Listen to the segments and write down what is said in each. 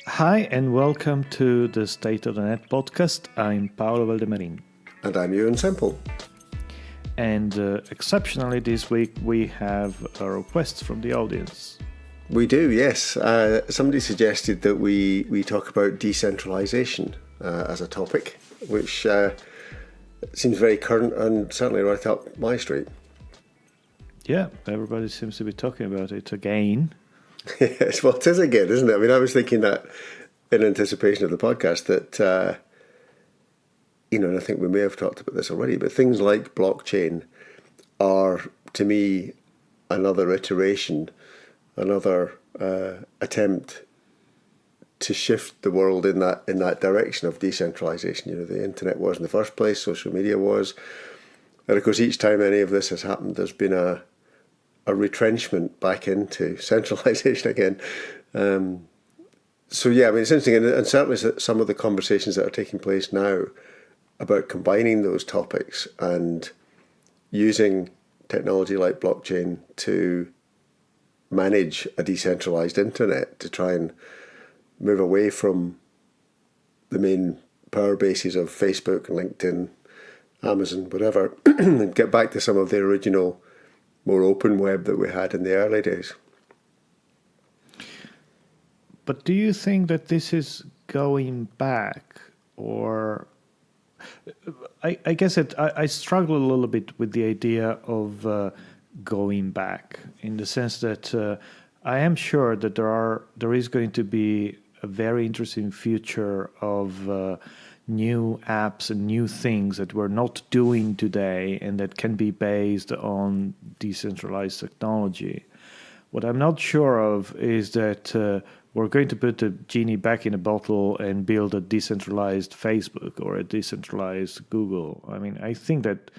Hi and welcome to the State of the Net podcast. I'm Paolo Valdemarin. And I'm Ewan Semple. And exceptionally this week we have a request from the audience. We do, yes. Somebody suggested that we talk about decentralisation as a topic, which seems very current and certainly right up my street. Yeah, everybody seems to be talking about it again. Yes, well, it is again, isn't it? I mean, I was thinking that in anticipation of the podcast that, and I think we may have talked about this already, but things like blockchain are, to me, another iteration, another attempt to shift the world in that direction of decentralisation. The internet was in the first place, social media was. And of course, each time any of this has happened, there's been a retrenchment back into centralisation again. So yeah, I mean, it's interesting, and certainly some of the conversations that are taking place now about combining those topics and using technology like blockchain to manage a decentralised internet, to try and move away from the main power bases of Facebook, LinkedIn, Amazon, whatever, and get back to some of the original more open web that we had in the early days. But do you think that this is going back, or I guess I struggle a little bit with the idea of going back, in the sense that I am sure that there is going to be a very interesting future of new apps and new things that we're not doing today and that can be based on decentralized technology. What I'm not sure of is that we're going to put the genie back in a bottle and build a decentralized Facebook or a decentralized Google. I mean, I think that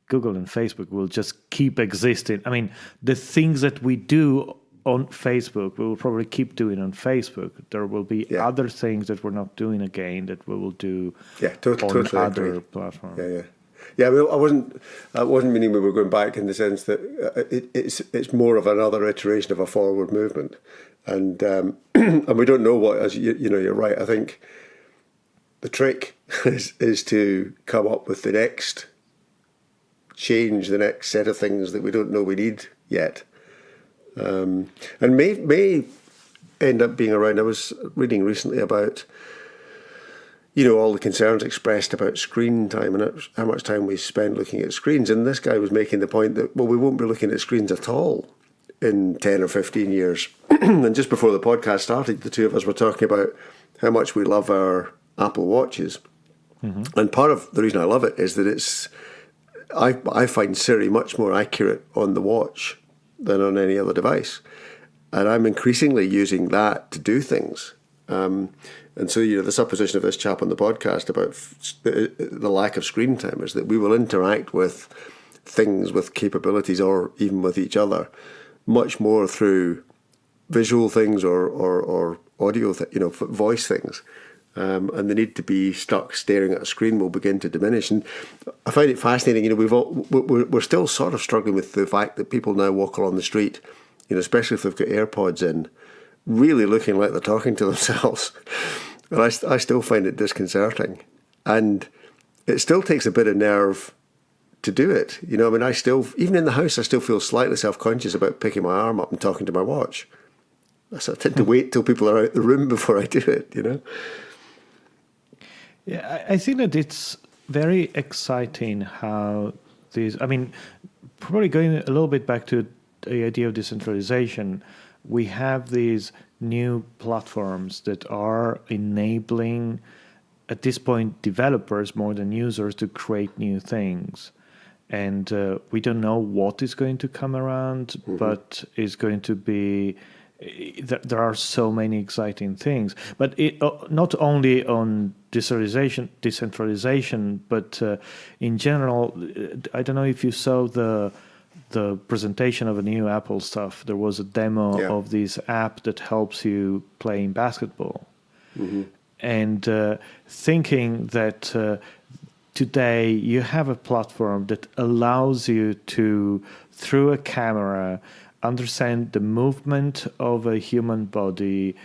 Google and Facebook will just keep existing. I mean, the things that we do on Facebook, we will probably keep doing on Facebook. There will be other things that we're not doing again that we will do on other platforms. Yeah. I mean, I wasn't meaning we were going back in the sense that it's more of another iteration of a forward movement, and and we don't know what. As you're right. I think the trick is to come up with the next change, the next set of things that we don't know we need yet. And may end up being around. I was reading recently about, all the concerns expressed about screen time and how much time we spend looking at screens. And this guy was making the point that, we won't be looking at screens at all in 10 or 15 years. And just before the podcast started, the two of us were talking about how much we love our Apple Watches. Mm-hmm. And part of the reason I love it is that I find Siri much more accurate on the watch than on any other device. And I'm increasingly using that to do things. And so, the supposition of this chap on the podcast about the lack of screen time is that we will interact with things, with capabilities, or even with each other, much more through visual things or audio, voice things. And the need to be stuck staring at a screen will begin to diminish. And I find it fascinating. We're still sort of struggling with the fact that people now walk along the street, especially if they've got AirPods in, really looking like they're talking to themselves. And I still find it disconcerting. And it still takes a bit of nerve to do it. I still, even in the house, I still feel slightly self-conscious about picking my arm up and talking to my watch. So I tend to wait till people are out the room before I do it, Yeah, I think that it's very exciting how probably going a little bit back to the idea of decentralization, we have these new platforms that are enabling, at this point, developers more than users to create new things. And we don't know what is going to come around, mm-hmm. but it's going to be... There are so many exciting things, but not only on decentralization, but in general. I don't know if you saw the presentation of a new Apple stuff. There was a demo of this app that helps you playing basketball, mm-hmm. and thinking that today you have a platform that allows you to, through a camera, understand the movement of a human body,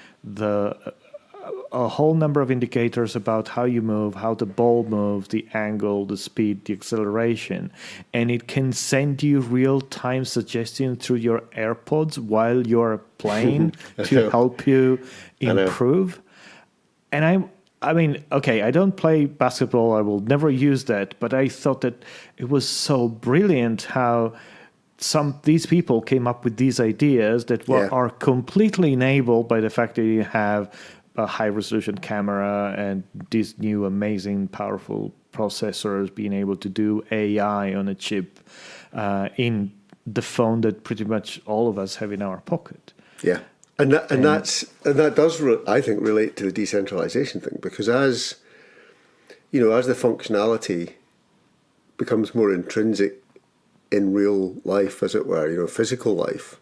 a whole number of indicators about how you move, how the ball moves, the angle, the speed, the acceleration, and it can send you real-time suggestions through your AirPods while you're playing to help you improve. And I mean, okay, I don't play basketball. I will never use that. But I thought that it was so brilliant how these people came up with these ideas that are completely enabled by the fact that you have a high-resolution camera and these new amazing, powerful processors being able to do AI on a chip in the phone that pretty much all of us have in our pocket. Yeah. And that does, I think, relate to the decentralization thing, because as the functionality becomes more intrinsic in real life, as it were, physical life,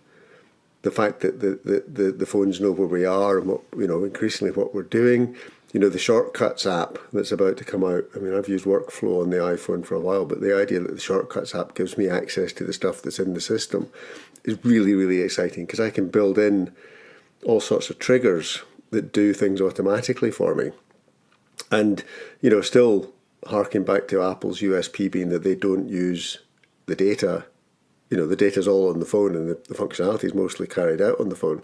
the fact that the phones know where we are and what, increasingly what we're doing, the Shortcuts app that's about to come out. I mean, I've used Workflow on the iPhone for a while, but the idea that the Shortcuts app gives me access to the stuff that's in the system is really, really exciting, because I can build in all sorts of triggers that do things automatically for me. And, still harking back to Apple's USP being that they don't use the data. The data's all on the phone and the functionality is mostly carried out on the phone.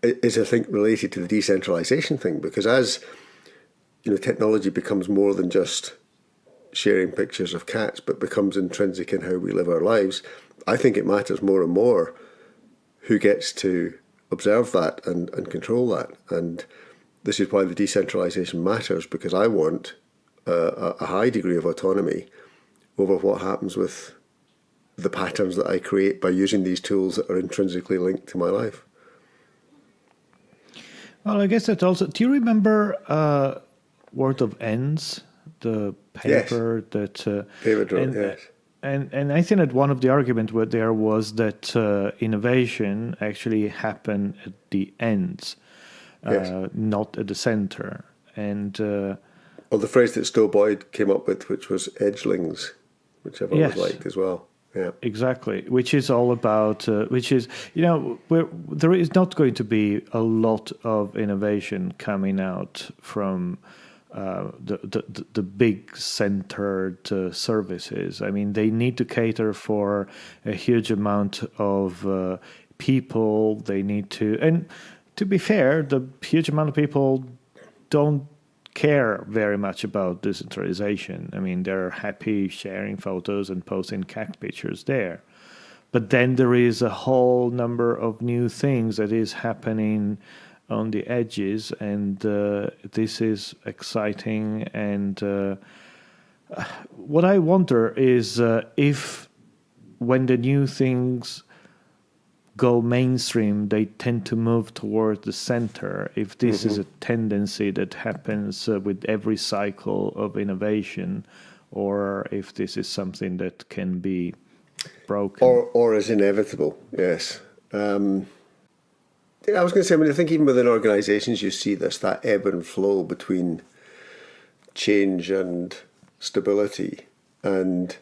It is, I think, related to the decentralization thing, because as, technology becomes more than just sharing pictures of cats, but becomes intrinsic in how we live our lives, I think it matters more and more who gets to observe that and control that. And this is why the decentralization matters, because I want a high degree of autonomy over what happens with the patterns that I create by using these tools that are intrinsically linked to my life. Well, I guess that also... Do you remember World of Ends, the paper that... Paper drawn, yes. And I think that one of the arguments there was that innovation actually happened at the ends, not at the center. And the phrase that Stowe Boyd came up with, which was edgelings, which I've always liked as well. Yeah, exactly. Which is all about, there is not going to be a lot of innovation coming out from the big centered services. I mean, they need to cater for a huge amount of people. They need to, and to be fair, the huge amount of people don't care very much about decentralization. I mean, they're happy sharing photos and posting cat pictures there. But then there is a whole number of new things that is happening on the edges, and this is exciting. And what I wonder is if when the new things go mainstream, they tend to move towards the center. If this is a tendency that happens with every cycle of innovation, or if this is something that can be broken. Or is inevitable, yes. I was going to say, I think even within organizations you see that ebb and flow between change and stability, and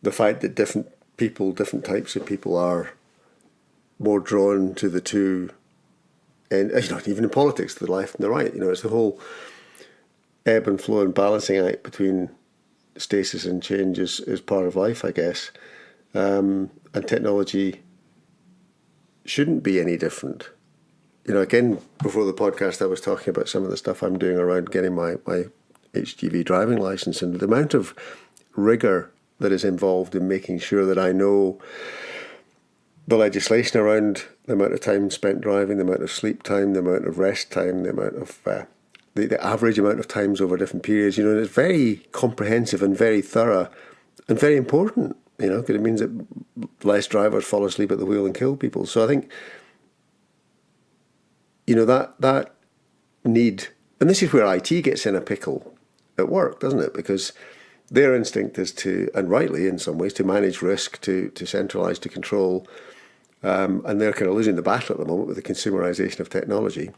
the fact that different types of people are more drawn to the two, and even in politics, the left and the right. It's the whole ebb and flow and balancing act between stasis and change is part of life, I guess. And technology shouldn't be any different. Again, before the podcast, I was talking about some of the stuff I'm doing around getting my HGV driving license, and the amount of rigor that is involved in making sure that I know the legislation around the amount of time spent driving, the amount of sleep time, the amount of rest time, the amount of the average amount of times over different periods. And it's very comprehensive and very thorough and very important. Because it means that less drivers fall asleep at the wheel and kill people. So I think that need, and this is where IT gets in a pickle at work, doesn't it? Because their instinct is to, and rightly in some ways, to manage risk, to centralise, to control. And they're kind of losing the battle at the moment with the consumerization of technology.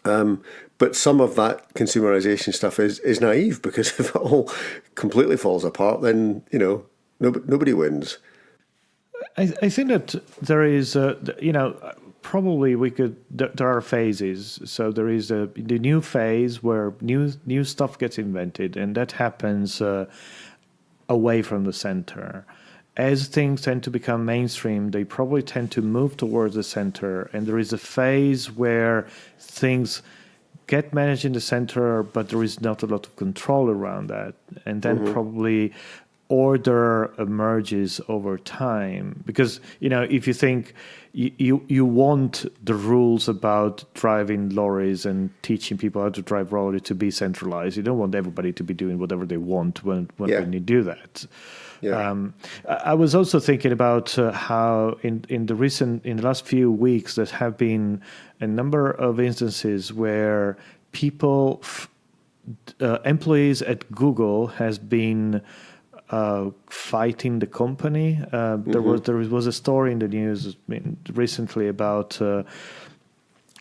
But some of that consumerization stuff is naive, because if it all completely falls apart, then, nobody wins. I think that there is, probably we could. There are phases. So there is the new phase where new stuff gets invented, and that happens away from the center. As things tend to become mainstream, they probably tend to move towards the center, and there is a phase where things get managed in the center, but there is not a lot of control around that, and then probably order emerges over time. Because if you think you want the rules about driving lorries and teaching people how to drive lorries to be centralized, you don't want everybody to be doing whatever they want when you do that. Yeah. I was also thinking about how in the last few weeks there have been a number of instances where employees at Google has been fighting the company. There was a story in the news recently about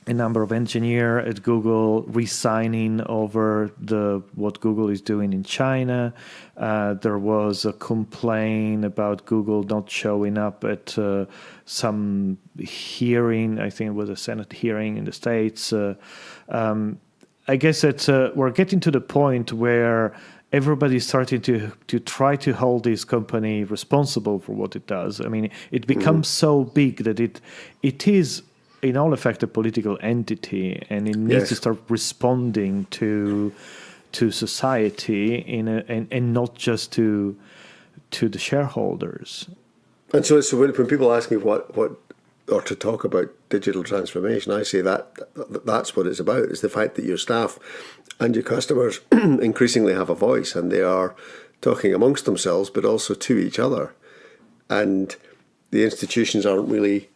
a number of engineers at Google resigning over what Google is doing in China. There was a complaint about Google not showing up at some hearing. I think it was a Senate hearing in the States. I guess that we're getting to the point where everybody's starting to try to hold this company responsible for what it does. I mean, it becomes so big that it is, in all effect, a political entity, and it needs to start responding to society and not just to the shareholders. And so when people ask me what or to talk about digital transformation, I say that's what it's about. It's the fact that your staff and your customers increasingly have a voice, and they are talking amongst themselves, but also to each other. And the institutions aren't really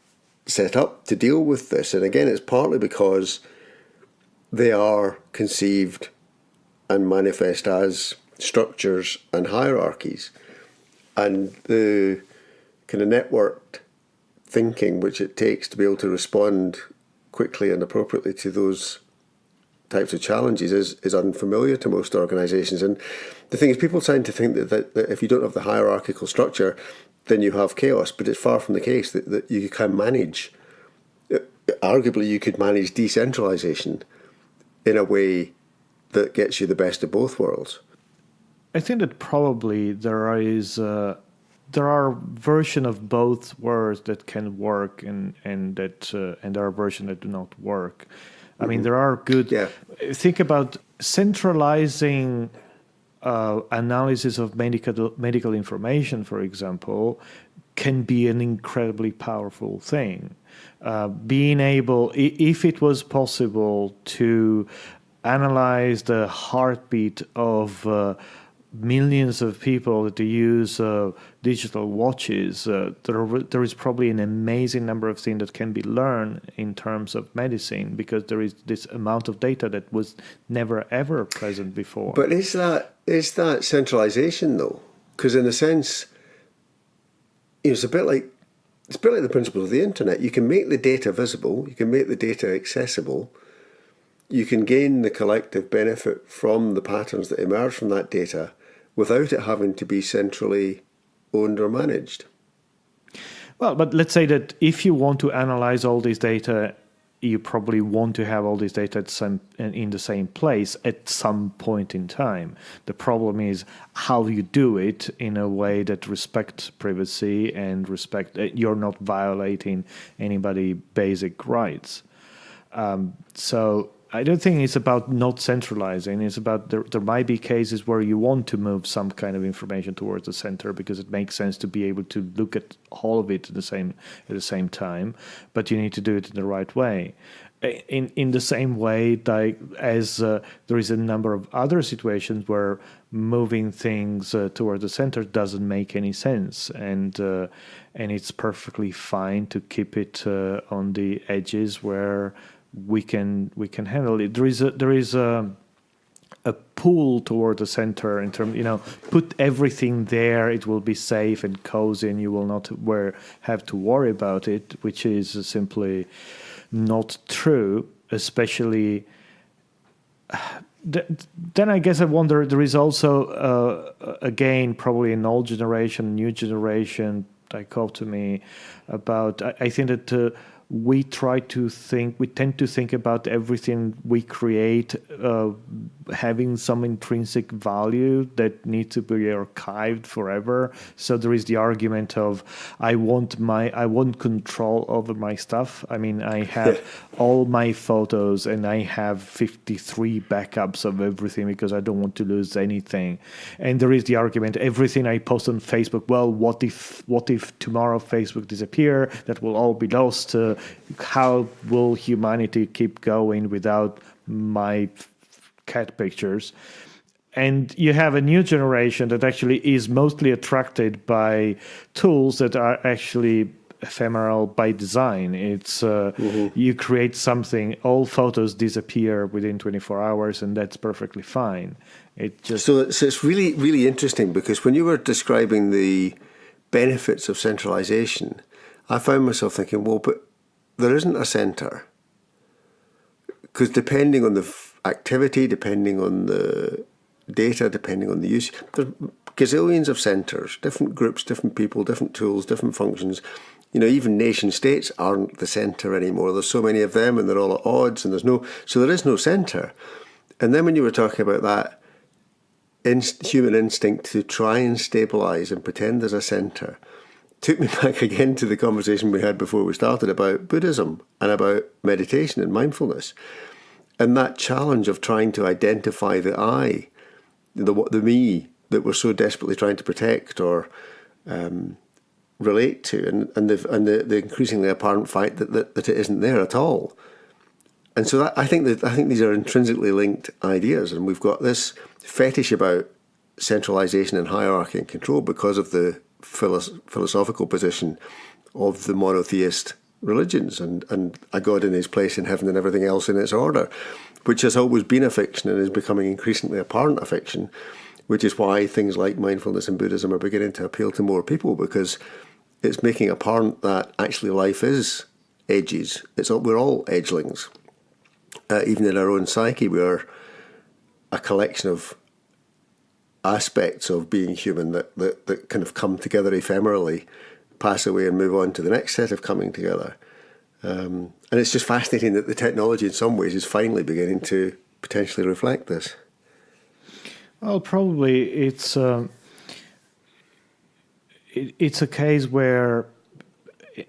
set up to deal with this. And again, it's partly because they are conceived and manifest as structures and hierarchies. And the kind of networked thinking which it takes to be able to respond quickly and appropriately to those types of challenges is unfamiliar to most organizations. And the thing is, people tend to think that if you don't have the hierarchical structure, then you have chaos. But it's far from the case that you can manage. Arguably, you could manage decentralization in a way that gets you the best of both worlds. I think that probably there are versions of both worlds that can work, and there are versions that do not work. I mean, there are good. Yeah. Think about centralizing analysis of medical information, for example, can be an incredibly powerful thing. Being able, if it was possible to analyze the heartbeat of millions of people that use digital watches, there is probably an amazing number of things that can be learned in terms of medicine, because there is this amount of data that was never ever present before. But is that centralization though? Because in a sense, it's a bit like the principles of the internet. You can make the data visible, you can make the data accessible, you can gain the collective benefit from the patterns that emerge from that data without it having to be centrally owned or managed. Well, but let's say that if you want to analyze all this data, you probably want to have all this data in the same place at some point in time. The problem is how you do it in a way that respects privacy and you're not violating anybody's basic rights. So I don't think it's about not centralizing. It's about there might be cases where you want to move some kind of information towards the center because it makes sense to be able to look at all of it at the same time, but you need to do it in the right way. In the same way, as there is a number of other situations where moving things toward the center doesn't make any sense, and it's perfectly fine to keep it on the edges where we can handle it. There is a pull toward the center in terms, put everything there. It will be safe and cozy, and you will not have to worry about it, which is simply not true. Especially then, I guess I wonder. There is also again probably an old generation, new generation dichotomy about. I think that. we tend to think about everything we create having some intrinsic value that needs to be archived forever. So there is the argument of I want control over my stuff. I mean, I have all my photos and I have 53 backups of everything because I don't want to lose anything. And there is the argument, everything I post on Facebook, well, what if tomorrow Facebook disappear? That will all be lost. How will humanity keep going without my cat pictures? And you have a new generation that actually is mostly attracted by tools that are actually ephemeral by design. It's you create something, all photos disappear within 24 hours, and that's perfectly fine. So it's really, really interesting, because when you were describing the benefits of centralization, I found myself thinking, well, but there isn't a centre. Because depending on the activity, depending on the data, depending on the use, there's gazillions of centres, different groups, different people, different tools, different functions. You know, even nation states aren't the centre anymore. There's so many of them, and they're all at odds, and so there is no centre. And then when you were talking about that human instinct to try and stabilise and pretend there's a centre, took me back again to the conversation we had before we started about Buddhism and about meditation and mindfulness, and that challenge of trying to identify the I, the me that we're so desperately trying to protect or relate to, and the increasingly apparent fact that it isn't there at all. And so I think these are intrinsically linked ideas, and we've got this fetish about centralisation and hierarchy and control because of the philosophical position of the monotheist religions and a God in his place in heaven and everything else in its order, which has always been a fiction and is becoming increasingly apparent a fiction, which is why things like mindfulness and Buddhism are beginning to appeal to more people, because it's making apparent that actually life is edges. We're all edgelings. Even in our own psyche, we are a collection of aspects of being human that kind of come together ephemerally, pass away and move on to the next set of coming together. And it's just fascinating that the technology in some ways is finally beginning to potentially reflect this. Well, probably it's a case where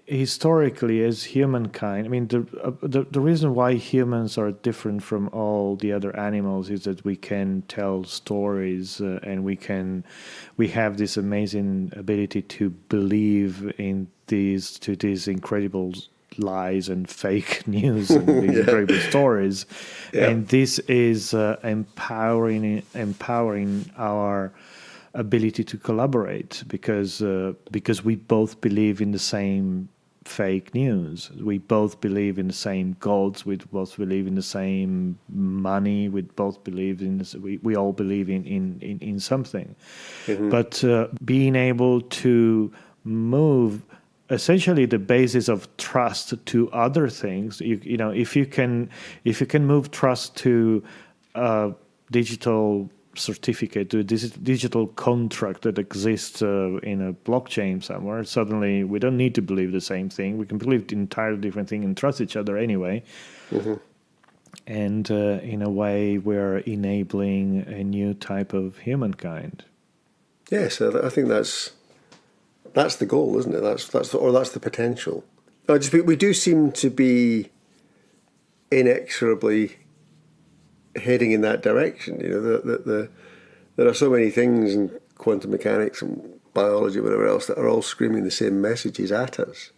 historically, as humankind, I mean, the reason why humans are different from all the other animals is that we can tell stories and we have this amazing ability to believe in these incredible lies and fake news and these incredible stories, and this is empowering our ability to collaborate because we both believe in the same fake news. We both believe in the same gods. We both believe in the same money. We both believe in this, we all believe in something. Mm-hmm. But being able to move essentially the basis of trust to other things, you know, if you can move trust to digital certificate, to this digital contract that exists in a blockchain somewhere, suddenly we don't need to believe the same thing. We can believe an entirely different thing and trust each other anyway. Mm-hmm. And in a way, we're enabling a new type of humankind. Yes, I think that's the goal, isn't it? That's the potential. We do seem to be inexorably heading in that direction. You know, there are so many things in quantum mechanics and biology, whatever else, that are all screaming the same messages at us,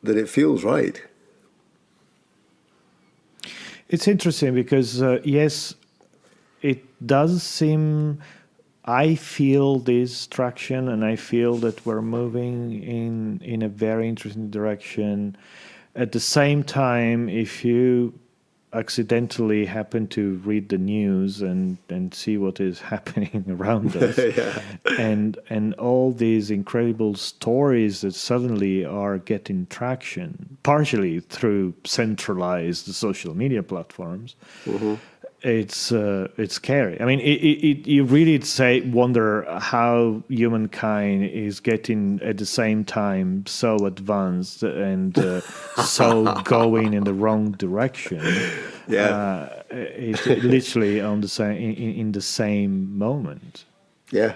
that it feels right. It's interesting because, yes, it does seem, I feel this traction and I feel that we're moving in a very interesting direction. At the same time, if you accidentally happen to read the news and see what is happening around us and all these incredible stories that suddenly are getting traction, partially through centralized social media platforms, mm-hmm. it's scary. I mean, you really wonder how humankind is getting at the same time so advanced and so going in the wrong direction. It's literally on the same in the same moment. Yeah.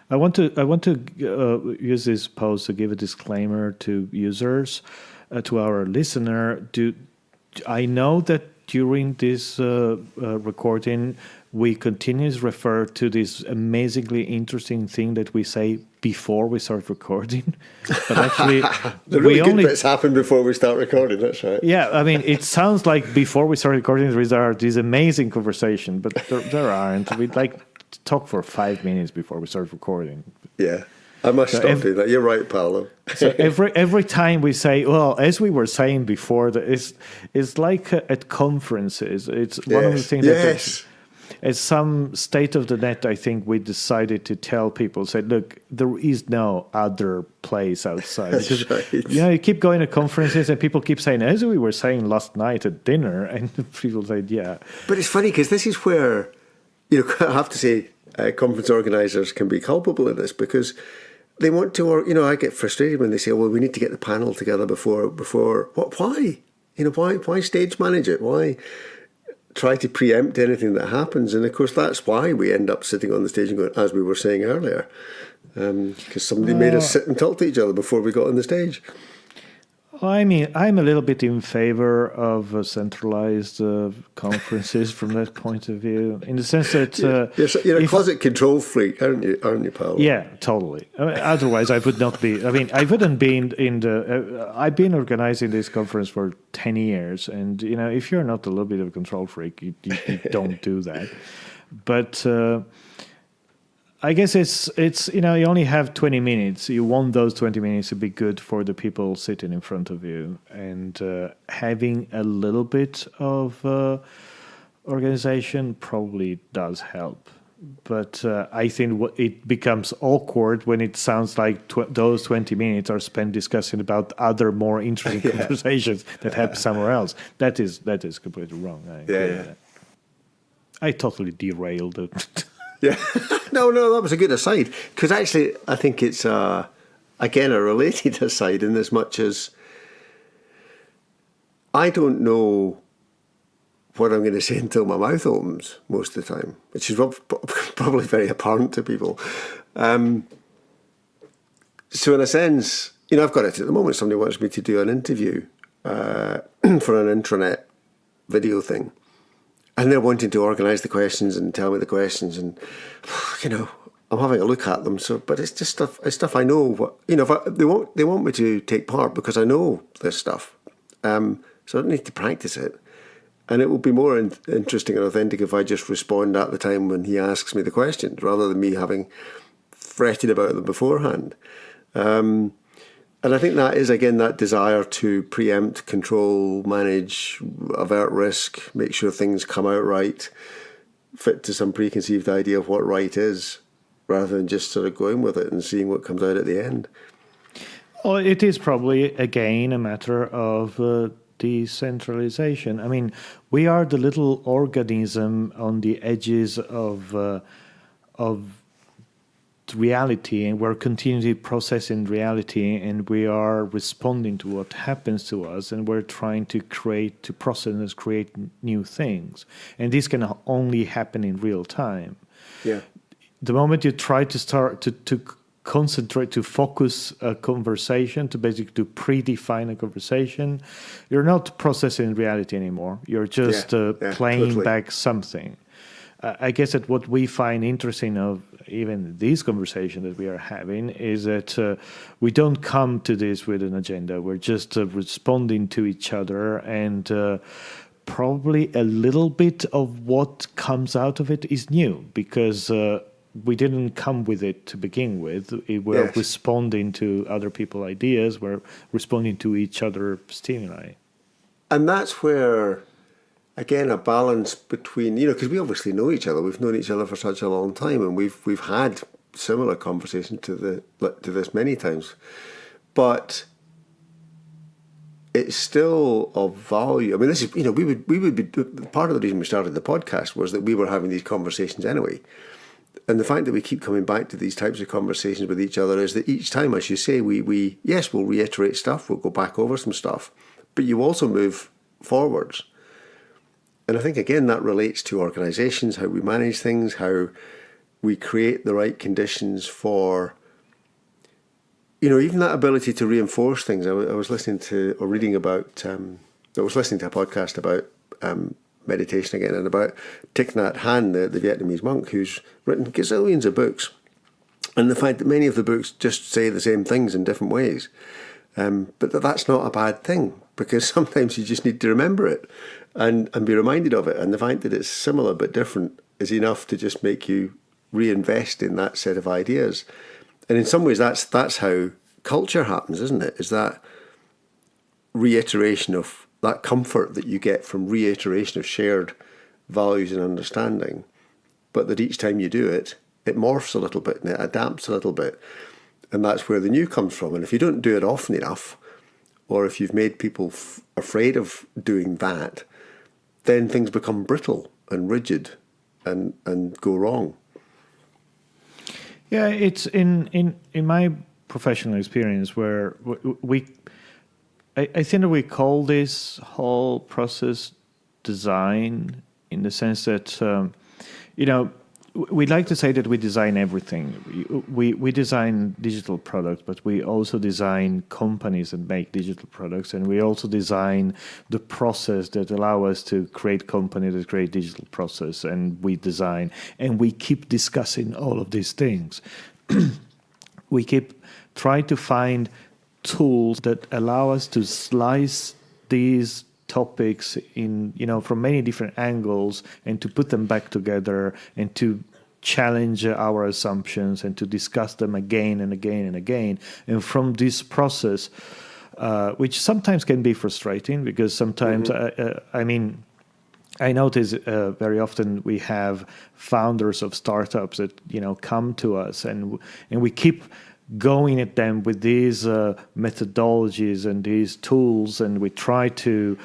I want to use this post to give a disclaimer to users, to our listener. I know that during this recording, we continuously refer to this amazingly interesting thing that we say before we start recording. But actually, the really good bits happen before we start recording. That's right. Yeah, I mean, it sounds like before we start recording, there are these amazing conversations, but there aren't. We talk for 5 minutes before we start recording. Yeah. I must stop doing that. You're right, Paolo. So every time we say, well, as we were saying before, that it's like at conferences. It's one of the things that at some state of the net, I think we decided to tell people, say, look, there is no other place outside. That's right. You keep going to conferences and people keep saying, as we were saying last night at dinner, and people said, yeah. But it's funny because this is where, I have to say, conference organisers can be culpable in this because they want to, I get frustrated when they say, well, we need to get the panel together before why? Why stage manage it? Why try to preempt anything that happens? And of course, that's why we end up sitting on the stage and going, as we were saying earlier, because somebody made us sit and talk to each other before we got on the stage. I mean, I'm a little bit in favor of centralized conferences from that point of view, in the sense that you're a closet control freak, aren't you, Paolo? Yeah, totally. Otherwise, I would not be. I mean, I wouldn't be in the. I've been organizing this conference for 10 years, and if you're not a little bit of a control freak, you don't do that. But I guess it's you only have 20 minutes. You want those 20 minutes to be good for the people sitting in front of you, and having a little bit of organization probably does help. But I think it becomes awkward when it sounds like those 20 minutes are spent discussing about other more interesting conversations that happen somewhere else. That is completely wrong. I totally derailed it. Yeah, no, that was a good aside. Because actually, I think it's, again, a related aside in as much as I don't know what I'm going to say until my mouth opens most of the time, which is probably very apparent to people. So in a sense, I've got it at the moment. Somebody wants me to do an interview for an intranet video thing. And they're wanting to organise the questions and tell me the questions, and I'm having a look at them. So, but it's just stuff. It's stuff I know. They want me to take part because I know this stuff. So I don't need to practice it, and it will be more interesting and authentic if I just respond at the time when he asks me the questions, rather than me having fretted about them beforehand. And I think that is, again, that desire to preempt, control, manage, avert risk, make sure things come out right, fit to some preconceived idea of what right is, rather than just sort of going with it and seeing what comes out at the end. Well, it is probably, again, a matter of decentralization. I mean, we are the little organism on the edges of reality, and we're continually processing reality, and we are responding to what happens to us, and we're trying to process and create new things, and this can only happen in real time. Yeah. The moment you try to start to concentrate, to focus a conversation, to basically to predefine a conversation, you're not processing reality anymore. You're just playing totally back something. I guess that what we find interesting of even this conversation that we are having is that we don't come to this with an agenda. We're just responding to each other, and probably a little bit of what comes out of it is new, because we didn't come with it to begin with. We're responding to other people's ideas. We're responding to each other's stimuli. And that's where, again, a balance between, because we obviously know each other. We've known each other for such a long time, and we've had similar conversations to this many times. But it's still of value. I mean, this is, we would be, part of the reason we started the podcast was that we were having these conversations anyway. And the fact that we keep coming back to these types of conversations with each other is that each time, as you say, we'll reiterate stuff, we'll go back over some stuff, but you also move forwards. And I think, again, that relates to organisations, how we manage things, how we create the right conditions for, even that ability to reinforce things. I was listening to, or reading about, I was listening to a podcast about meditation again, and about Thich Nhat Hanh, the Vietnamese monk, who's written gazillions of books. And the fact that many of the books just say the same things in different ways. But that's not a bad thing, because sometimes you just need to remember it and be reminded of it. And the fact that it's similar but different is enough to just make you reinvest in that set of ideas. And in some ways, that's how culture happens, isn't it? Is that reiteration of that comfort that you get from reiteration of shared values and understanding, but that each time you do it, it morphs a little bit and it adapts a little bit. And that's where the new comes from. And if you don't do it often enough, or if you've made people afraid of doing that, then things become brittle and rigid and go wrong. Yeah, it's in my professional experience where I think that we call this whole process design, in the sense that, we like to say that we design everything. We design digital products, but we also design companies that make digital products, and we also design the process that allow us to create companies that create digital process, and we design, and we keep discussing all of these things. We keep trying to find tools that allow us to slice these topics in, from many different angles, and to put them back together and to challenge our assumptions and to discuss them again and again and again. And from this process, which sometimes can be frustrating, because sometimes, I notice very often we have founders of startups that, come to us, and we keep going at them with these methodologies and these tools, and we try to,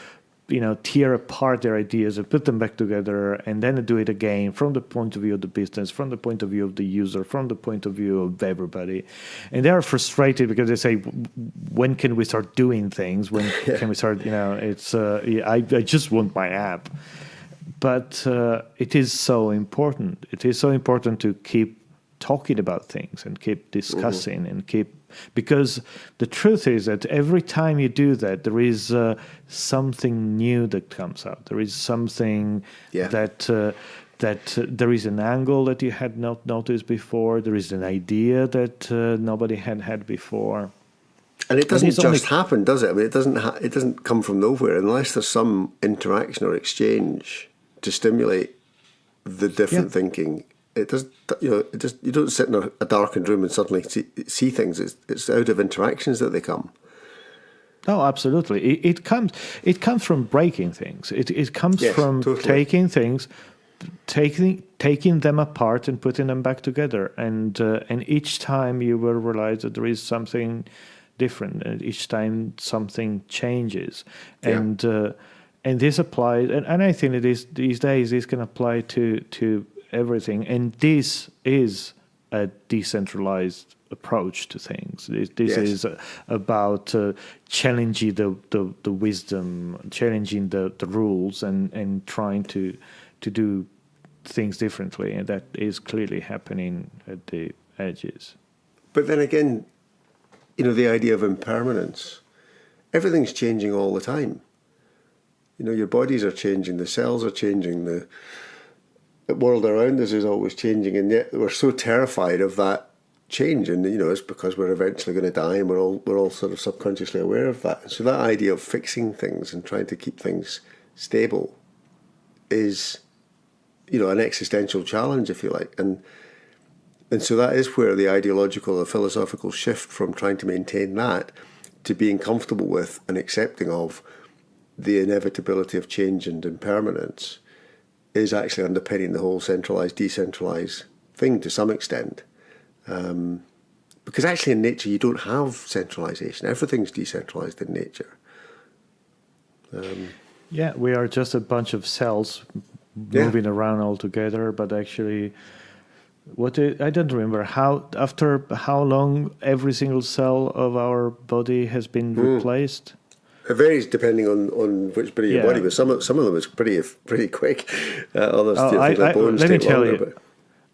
tear apart their ideas and put them back together, and then do it again from the point of view of the business, from the point of view of the user, from the point of view of everybody. And they are frustrated because they say, when can we start doing things? When can we start, it's, I just want my app. But it is so important. It is so important to keep talking about things and keep discussing and because the truth is that every time you do that, there is something new that comes out. There is something that there is an angle that you had not noticed before. There is an idea that nobody had before. And it doesn't just happen, does it? I mean, it doesn't come from nowhere unless there's some interaction or exchange to stimulate the different thinking. It does, you don't sit in a darkened room and suddenly see things. It's out of interactions that they come. No, absolutely. It comes from breaking things. It comes from totally. taking things, taking them apart and putting them back together. And each time you will realize that there is something different, and each time something changes. And this applies, and I think it is these days. This can apply to everything, and this is a decentralized approach to things. This is about challenging the wisdom, challenging the rules, and trying to do things differently, and that is clearly happening at the edges. But then again, the idea of impermanence. Everything's changing all the time. Your bodies are changing, the cells are changing, the world around us is always changing, and yet we're so terrified of that change. And it's because we're eventually going to die, and we're all sort of subconsciously aware of that. So that idea of fixing things and trying to keep things stable is, an existential challenge, if you like. And so that is where the ideological or philosophical shift from trying to maintain that to being comfortable with and accepting of the inevitability of change and impermanence is actually underpinning the whole centralised, decentralised thing to some extent. Because actually in nature you don't have centralisation. Everything's decentralised in nature. Yeah, we are just a bunch of cells moving around all together, but actually, I don't remember after how long every single cell of our body has been replaced. It varies depending on which bit of your body, but some of them is pretty quick. Others, the bones let me take tell longer. you, But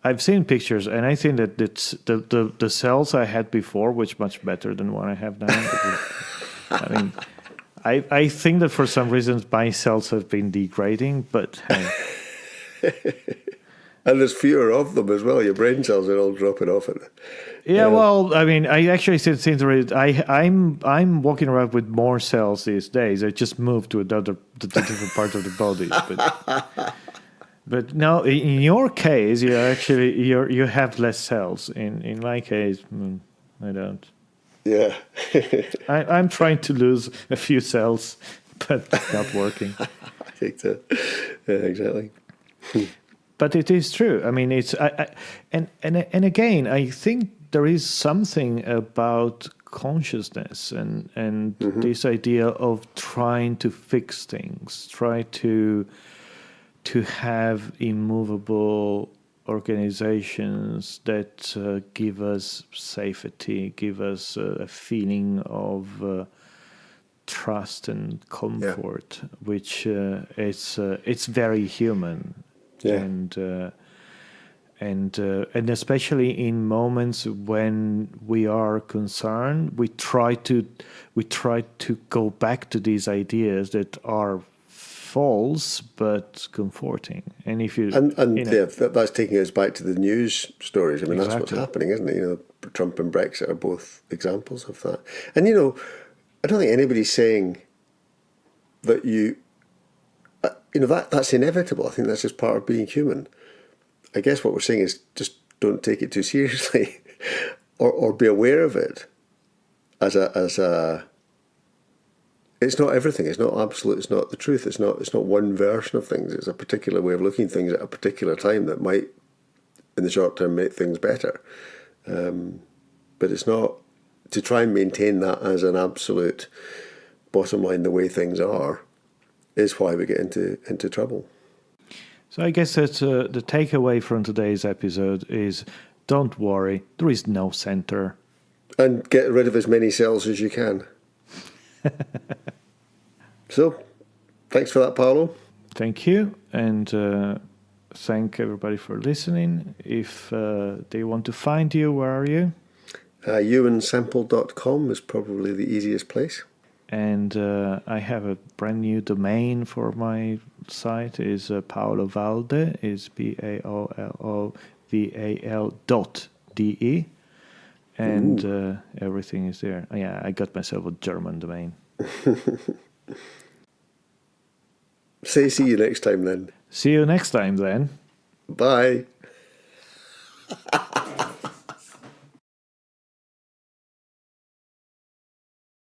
I've seen pictures, and I think that it's the cells I had before, which much better than what I have now. I mean, I think that for some reasons my cells have been degrading, but hey. and there's fewer of them as well. Your brain cells are all dropping off it. Yeah, well, I mean, I actually think I'm walking around with more cells these days. I just moved to the different part of the body. But no, in your case, you have less cells. In my case, I don't. Yeah. I'm trying to lose a few cells, but it's not working. I think so. Yeah, exactly. But it is true. I mean, and again, I think there is something about consciousness and this idea of trying to fix things, try to have immovable organizations that give us safety, give us a feeling of trust and comfort, which it's very human. Yeah. And especially in moments when we are concerned, we try to go back to these ideas that are false but comforting. And if you that's taking us back to the news stories. I mean, that's what's happening, isn't it? Trump and Brexit are both examples of that. And I don't think anybody's saying that that's inevitable. I think that's just part of being human. I guess what we're saying is just don't take it too seriously, or be aware of it as a. It's not everything. It's not absolute. It's not the truth. It's not one version of things. It's a particular way of looking at things at a particular time that might, in the short term, make things better. But it's not to try and maintain that as an absolute bottom line. The way things are is why we get into trouble. So I guess that the takeaway from today's episode is don't worry, there is no center. And get rid of as many cells as you can. So, thanks for that, Paolo. Thank you, and thank everybody for listening. If they want to find you, where are you? ewansample.com is probably the easiest place. And I have a brand new domain for my site. Is Paolo Valde, is PaoloVal.de, and everything is there. Yeah, I got myself a German domain. See you next time then. See you next time then. Bye.